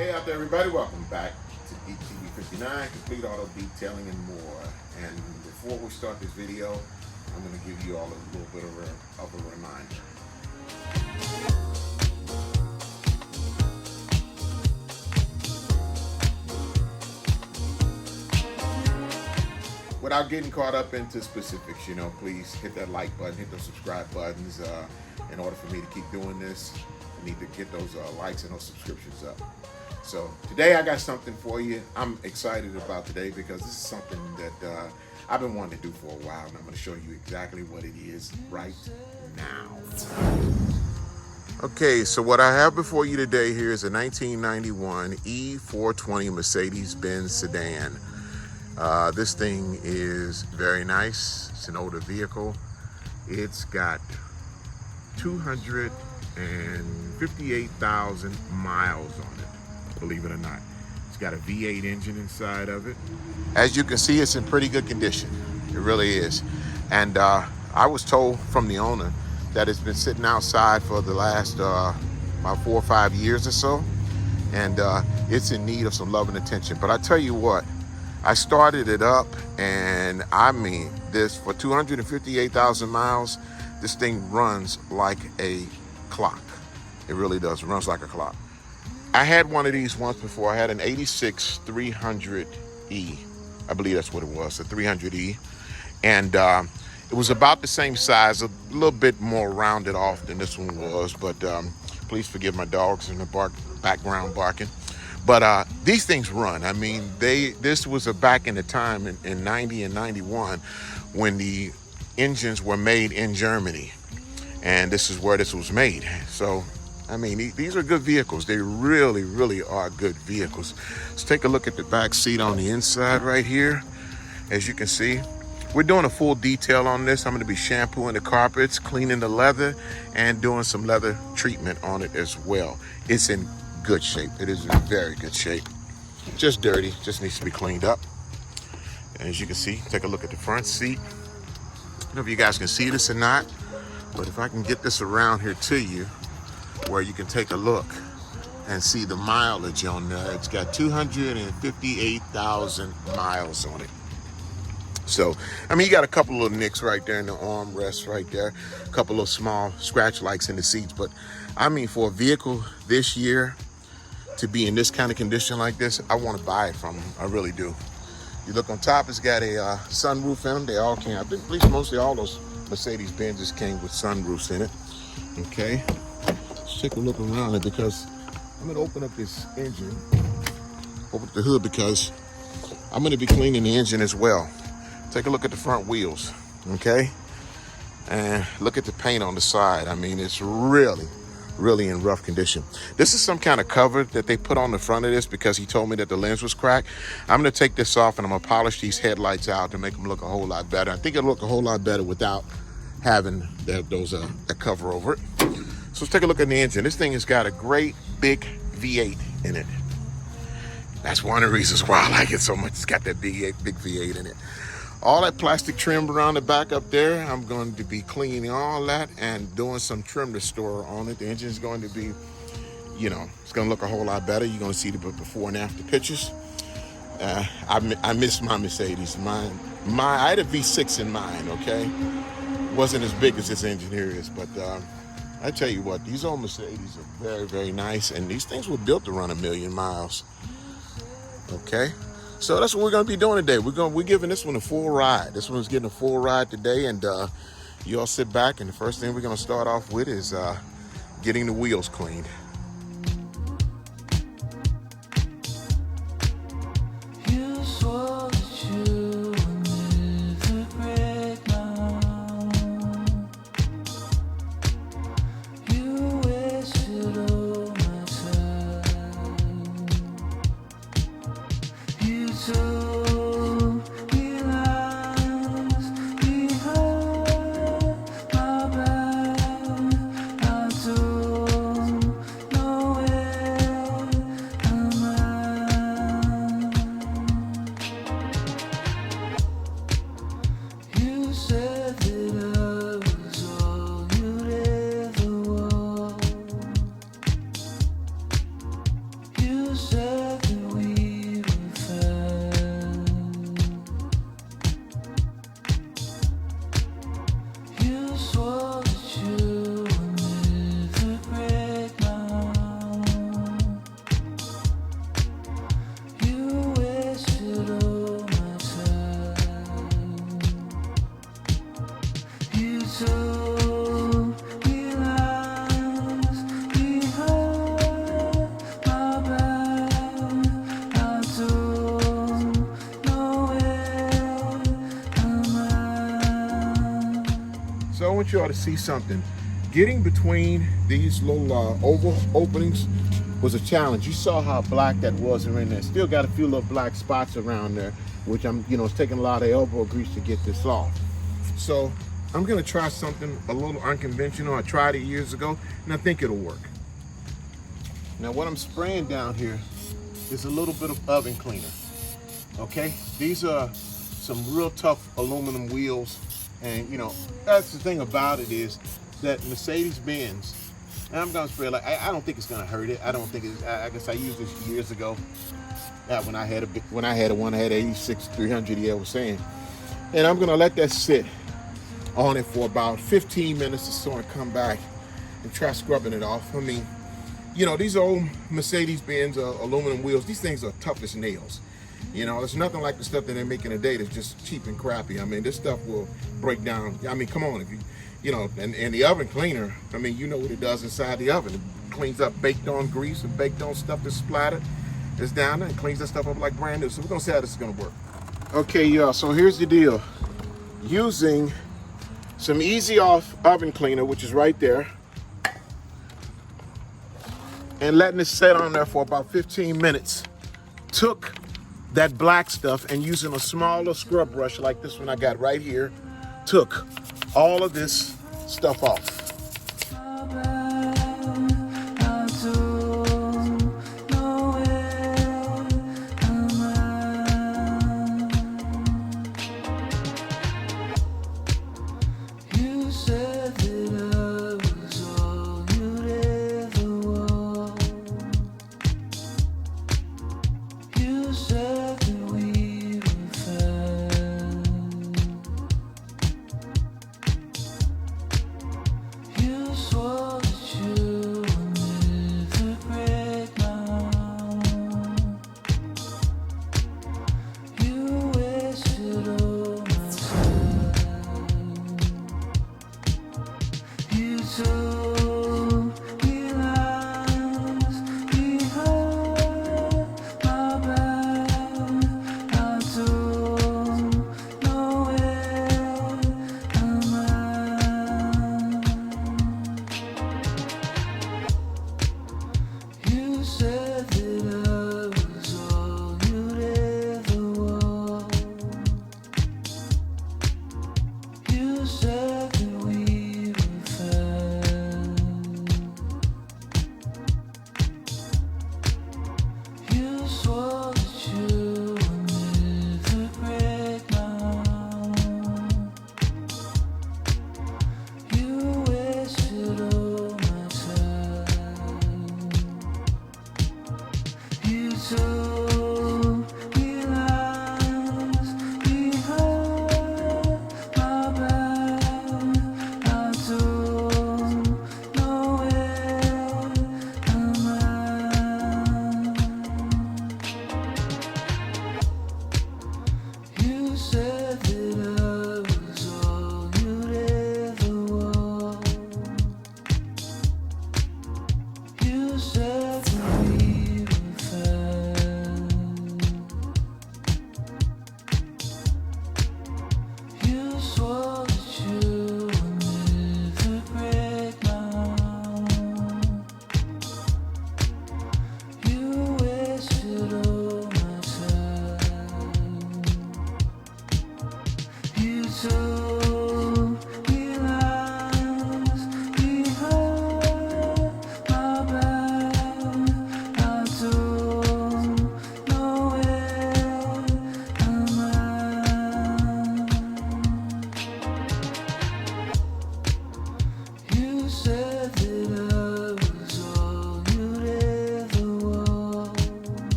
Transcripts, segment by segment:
Hey out there everybody, welcome back to ETV59, Complete Auto Detailing and more. And before we start this video, I'm going to give you all a little bit of a reminder. Without getting caught up into specifics, please hit that like button, hit those subscribe buttons. In order for me to keep doing this, I need to get those likes and those subscriptions up. So today I got something for you. I'm excited about today because this is something that I've been wanting to do for a while, and I'm going to show you exactly what it is right now. Okay, so what I have before you today here is a 1991 E420 Mercedes Benz sedan. This thing is very nice. It's an older vehicle. It's got 258,000 miles on it, believe it or not. It's got a V8 engine inside of it. As you can see, it's in pretty good condition. It really is. And I was told from the owner that it's been sitting outside for the last about 4 or 5 years or so. And it's in need of some love and attention. But I tell you what, I started it up, and I mean, this for 258,000 miles, this thing runs like a clock. It really does. It runs like a clock. I had one of these once before. I had an 86 300E. I believe that's what it was, a 300E. And it was about the same size, a little bit more rounded off than this one was. But please forgive my dogs in the background barking. But these things run. I mean, this was back in the time in 90 and 91 when the engines were made in Germany. And this is where this was made. So, I mean, these are good vehicles. They really, really are good vehicles. Let's take a look at the back seat on the inside right here. As you can see, we're doing a full detail on this. I'm going to be shampooing the carpets, cleaning the leather, and doing some leather treatment on it as well. It's in good shape. It is in very good shape. Just dirty, just needs to be cleaned up. And as you can see, take a look at the front seat. I don't know if you guys can see this or not, but if I can get this around here to you, where you can take a look and see the mileage on there. It's got 258,000 miles on it. So, I mean, you got a couple of nicks right there in the armrest right there, a couple of small scratch lights in the seats. But I mean, for a vehicle this year to be in this kind of condition like this, I want to buy it from them. I really do. You look on top, it's got a sunroof in them. They all came, I think at least mostly all those Mercedes Benzes came with sunroofs in it. Okay, let's take a look around it because I'm going to open up this engine, open up the hood because I'm going to be cleaning the engine as well. Take a look at the front wheels, okay? And look at the paint on the side. I mean, it's really, really in rough condition. This is some kind of cover that they put on the front of this because he told me that the lens was cracked. I'm going to take this off and I'm going to polish these headlights out to make them look a whole lot better. I think it'll look a whole lot better without having that cover over it. So let's take a look at the engine. This thing has got a great big V8 in it. That's one of the reasons why I like it so much. It's got that big V8 in it. All that plastic trim around the back up there, I'm going to be cleaning all that and doing some trim restore on it. The engine's going to be, it's going to look a whole lot better. You're going to see the before and after pictures. I miss my Mercedes. I had a V6 in mine, okay? Wasn't as big as this engine here is, but I tell you what, these old Mercedes are very, very nice, and these things were built to run 1 million miles. Okay, so that's what we're going to be doing today. We're giving this one a full ride. This one's getting a full ride today, and you all sit back, and the first thing we're going to start off with is getting the wheels cleaned. want you all to see something. Getting between these little oval openings was a challenge. You saw how black that was in there. Still got a few little black spots around there, which it's taking a lot of elbow grease to get this off. So I'm gonna try something a little unconventional. I tried it years ago, and I think it'll work. Now what I'm spraying down here is a little bit of oven cleaner, okay? These are some real tough aluminum wheels, and that's the thing about it is that Mercedes Benz, and I'm gonna spray it I don't think it's gonna hurt it. I don't think it's, I guess I used this years ago. When I had one, I had 86 300. I was saying, and I'm gonna let that sit on it for about 15 minutes or so and come back and try scrubbing it off. I mean, these old Mercedes Benz aluminum wheels, these things are tough as nails. It's nothing like the stuff that they're making today that's just cheap and crappy. I mean, this stuff will break down. I mean, come on, if and the oven cleaner, I mean, you know what it does inside the oven. It cleans up baked on grease and baked on stuff that's splattered. It's down there and cleans that stuff up like brand new. So we're gonna see how this is gonna work. Okay, y'all, so here's the deal. Using some Easy Off oven cleaner, which is right there, and letting it sit on there for about 15 minutes, took that black stuff and using a smaller scrub brush like this one I got right here, took all of this stuff off.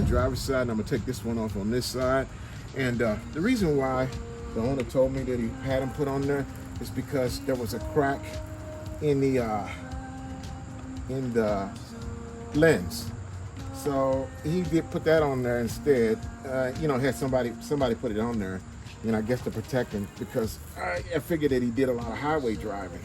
Driver's side, and I'm gonna take this one off on this side. And the reason why the owner told me that he had them put on there is because there was a crack in the lens. So he did put that on there instead. You know, had somebody put it on there, and I guess to protect him, because I figured that he did a lot of highway driving.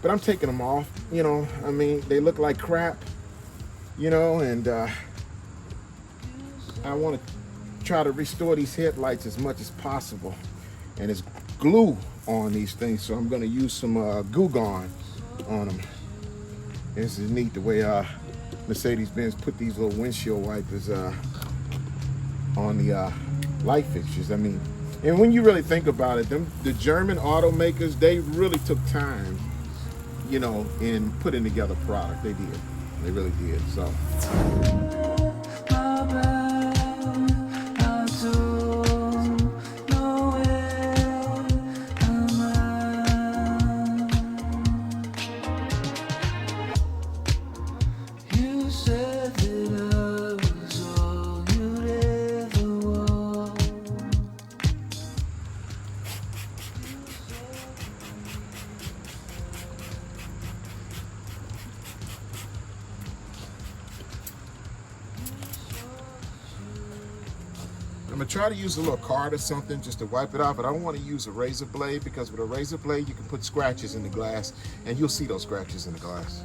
But I'm taking them off. You know, I mean, they look like crap. You know, and I want to try to restore these headlights as much as possible. And it's glue on these things, so I'm going to use some Goo Gone on them. This is neat the way Mercedes Benz put these little windshield wipers on the light fixtures. I mean, and when you really think about it, the German automakers, they really took time, you know, in putting together a product. They did. They really did. So. I'm gonna try to use a little card or something just to wipe it off, but I don't want to use a razor blade, because with a razor blade you can put scratches in the glass, and you'll see those scratches in the glass.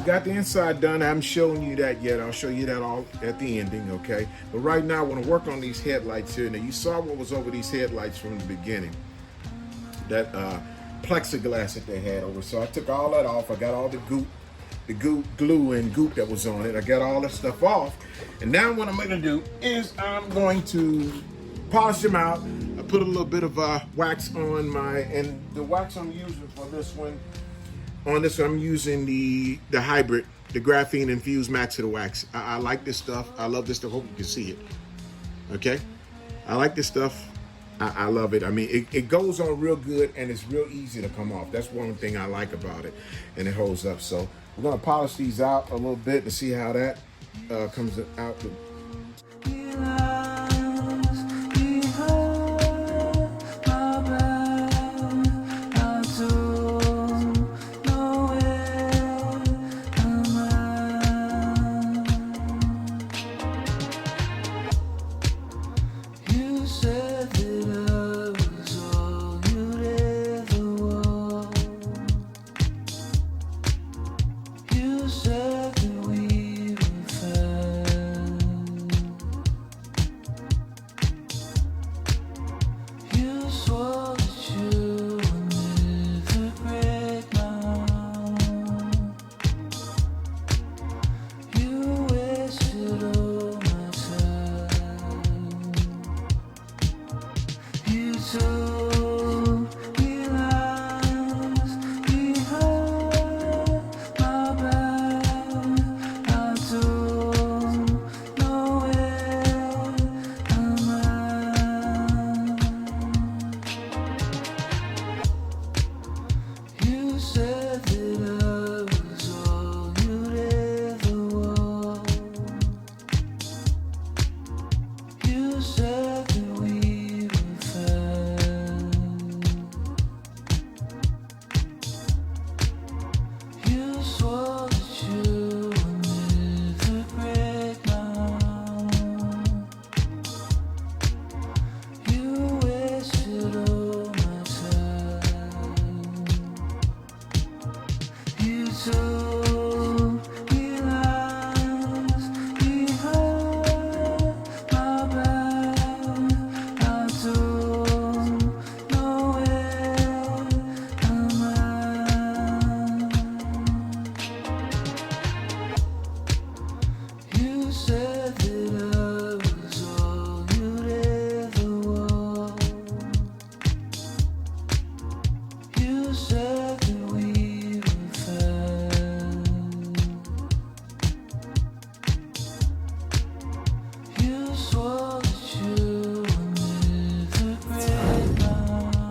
Got the inside done. I haven't shown you that yet. I'll show you that all at the ending, okay? But right now I want to work on these headlights here. Now you saw what was over these headlights from the beginning. That plexiglass that they had over. So I took all that off. I got all the glue and goop that was on it. I got all that stuff off. And now what I'm going to do is I'm going to polish them out. I put a little bit of wax on and the wax I'm using for this one, on this one, I'm using the hybrid, the graphene infused max of the wax. I like this stuff. I love this stuff. Hope you can see it. Okay? I like this stuff. I love it. I mean, it goes on real good, and it's real easy to come off. That's one thing I like about it, and it holds up. So we're going to polish these out a little bit to see how that comes out. said that we were fine. You swore that you would never break my heart. You wasted all my time. You told me lies behind my back. I don't know where I'm at. You said that I was all you'd ever want. You said that we were fine. You swore that you would never break my heart. You wasted all my time. You told me lies behind my back. I don't know where I'm at. You said that I was all you'd ever want. You said that we were fine. You swore that you would never break my heart.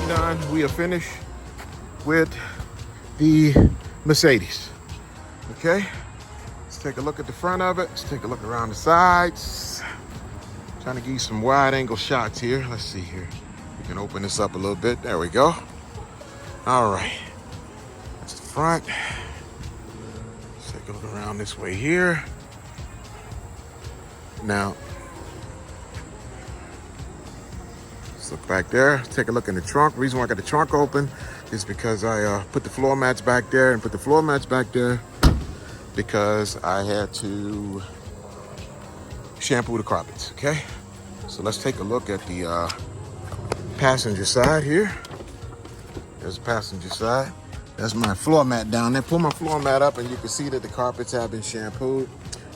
Done. We are finished with the Mercedes. Okay, let's take a look at the front of it. Let's take a look around the sides. Trying to give you some wide angle shots here. Let's see here. We can open this up a little bit. There we go. All right, that's the front. Let's take a look around this way here. Now, let's look back there. Let's take a look in the trunk. The reason why I got the trunk open is because I put the floor mats back there and put the floor mats back there because I had to shampoo the carpets, okay? So let's take a look at the passenger side here. There's the passenger side. That's my floor mat down there. Pull my floor mat up and you can see that the carpets have been shampooed.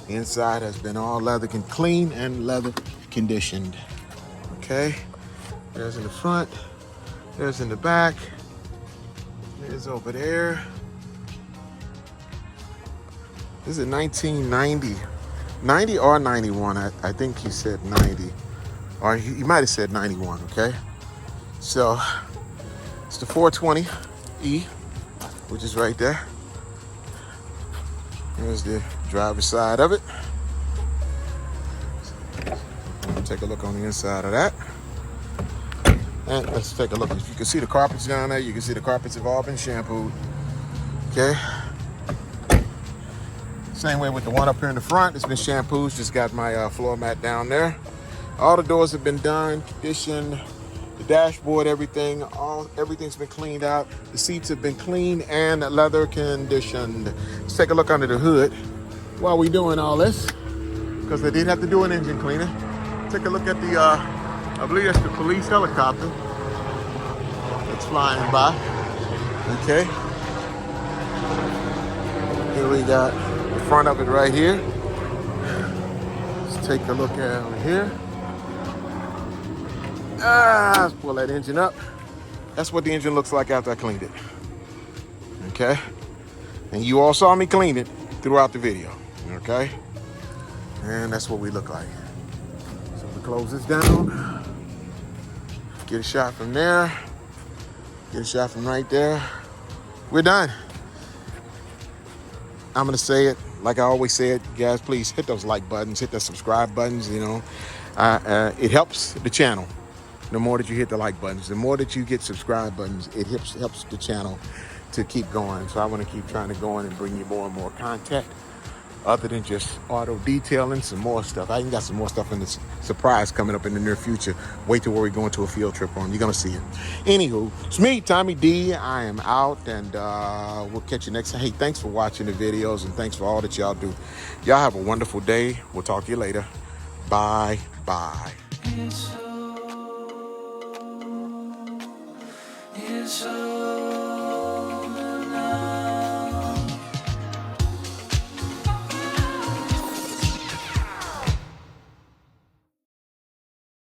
The inside has been all leather clean and leather conditioned, okay? There's in the front, there's in the back, there's over there. This is 1990, 90 or 91. I think he said 90, or he might have said 91, okay? So it's the 420E, which is right there. Here's the driver's side of it. Take a look on the inside of that. And let's take a look. If you can see the carpets down there, you can see the carpets have all been shampooed. Okay. Same way with the one up here in the front. It's been shampooed. Just got my floor mat down there. All the doors have been done, conditioned. The dashboard, everything's been cleaned out. The seats have been cleaned and leather conditioned. Let's take a look under the hood while we're doing all this, because they did have to do an engine cleaner. Take a look at the, I believe that's the police helicopter that's flying by. Okay. Here we got the front of it right here. Let's take a look at over here. Let's pull that engine up. That's what the engine looks like after I cleaned it. Okay. And you all saw me clean it throughout the video. Okay. And that's what we look like. So we close this down. Get a shot from there. Get a shot from right there. We're done. I'm gonna say it like I always say it, guys. Please hit those like buttons, hit the subscribe buttons. You know, it helps the channel. The more that you hit the like buttons, the more that you get subscribe buttons, it helps the channel to keep going. So I want to keep trying to go on and bring you more and more content, other than just auto detailing. Some more stuff. I even got some more stuff in this surprise coming up in the near future. Wait till we're going to a field trip on. You're gonna see it. Anywho, it's me, Tommy D. I am out, and we'll catch you next time. Hey, thanks for watching the videos, and thanks for all that y'all do. Y'all have a wonderful day. We'll talk to you later. Bye bye. It's so